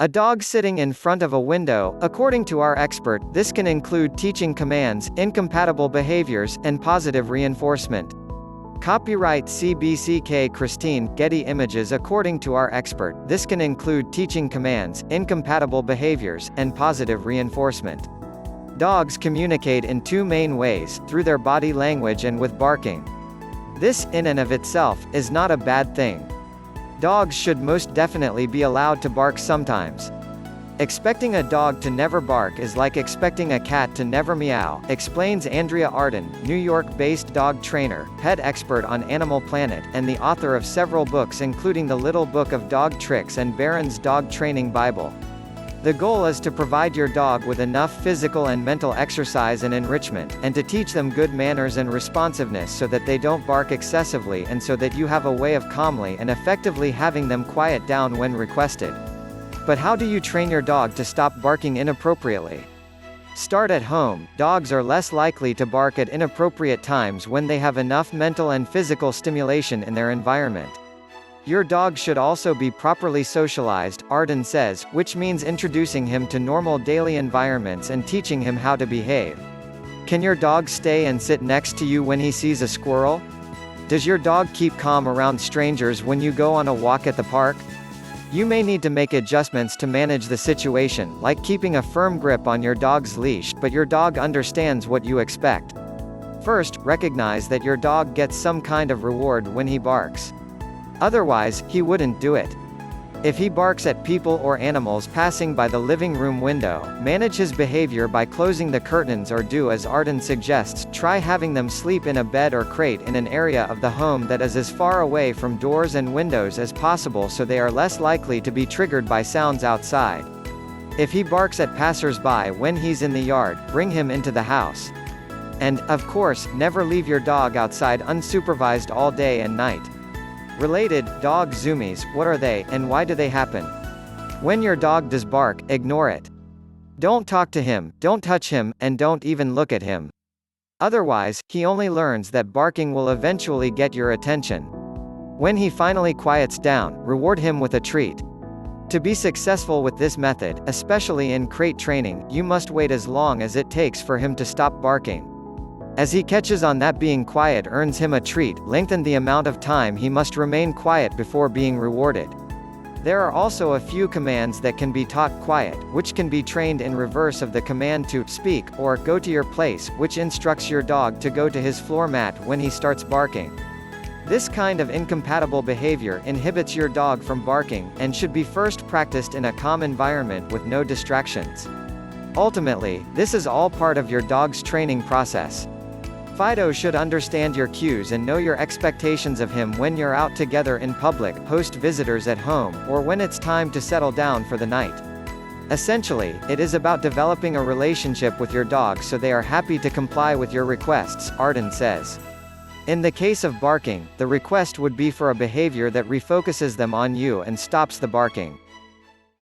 A dog sitting in front of a window. According to our expert, this can include teaching commands, incompatible behaviors, and positive reinforcement. Copyright CBCK Christine, Getty Images. According to our expert, this can include teaching commands, incompatible behaviors, and positive reinforcement. Dogs communicate in two main ways, through their body language and with barking. This, in and of itself, is not a bad thing. Dogs should most definitely be allowed to bark sometimes. Expecting a dog to never bark is like expecting a cat to never meow, explains Andrea Arden, New York-based dog trainer, pet expert on Animal Planet, and the author of several books including The Little Book of Dog Tricks and Barron's Dog Training Bible. The goal is to provide your dog with enough physical and mental exercise and enrichment, and to teach them good manners and responsiveness so that they don't bark excessively and so that you have a way of calmly and effectively having them quiet down when requested. But how do you train your dog to stop barking inappropriately? Start at home. Dogs are less likely to bark at inappropriate times when they have enough mental and physical stimulation in their environment. Your dog should also be properly socialized, Arden says, which means introducing him to normal daily environments and teaching him how to behave. Can your dog stay and sit next to you when he sees a squirrel? Does your dog keep calm around strangers when you go on a walk at the park? You may need to make adjustments to manage the situation, like keeping a firm grip on your dog's leash, but your dog understands what you expect. First, recognize that your dog gets some kind of reward when he barks. Otherwise, he wouldn't do it. If he barks at people or animals passing by the living room window, manage his behavior by closing the curtains or do as Arden suggests, try having them sleep in a bed or crate in an area of the home that is as far away from doors and windows as possible so they are less likely to be triggered by sounds outside. If he barks at passers-by when he's in the yard, bring him into the house. And, of course, never leave your dog outside unsupervised all day and night. Related, dog zoomies, what are they, and why do they happen? When your dog does bark, ignore it. Don't talk to him, don't touch him, and don't even look at him. Otherwise, he only learns that barking will eventually get your attention. When he finally quiets down, reward him with a treat. To be successful with this method, especially in crate training, you must wait as long as it takes for him to stop barking. As he catches on that being quiet earns him a treat, lengthen the amount of time he must remain quiet before being rewarded. There are also a few commands that can be taught quiet, which can be trained in reverse of the command to speak, or go to your place, which instructs your dog to go to his floor mat when he starts barking. This kind of incompatible behavior inhibits your dog from barking, and should be first practiced in a calm environment with no distractions. Ultimately, this is all part of your dog's training process. Fido should understand your cues and know your expectations of him when you're out together in public, host visitors at home, or when it's time to settle down for the night. Essentially, it is about developing a relationship with your dog so they are happy to comply with your requests, Arden says. In the case of barking, the request would be for a behavior that refocuses them on you and stops the barking.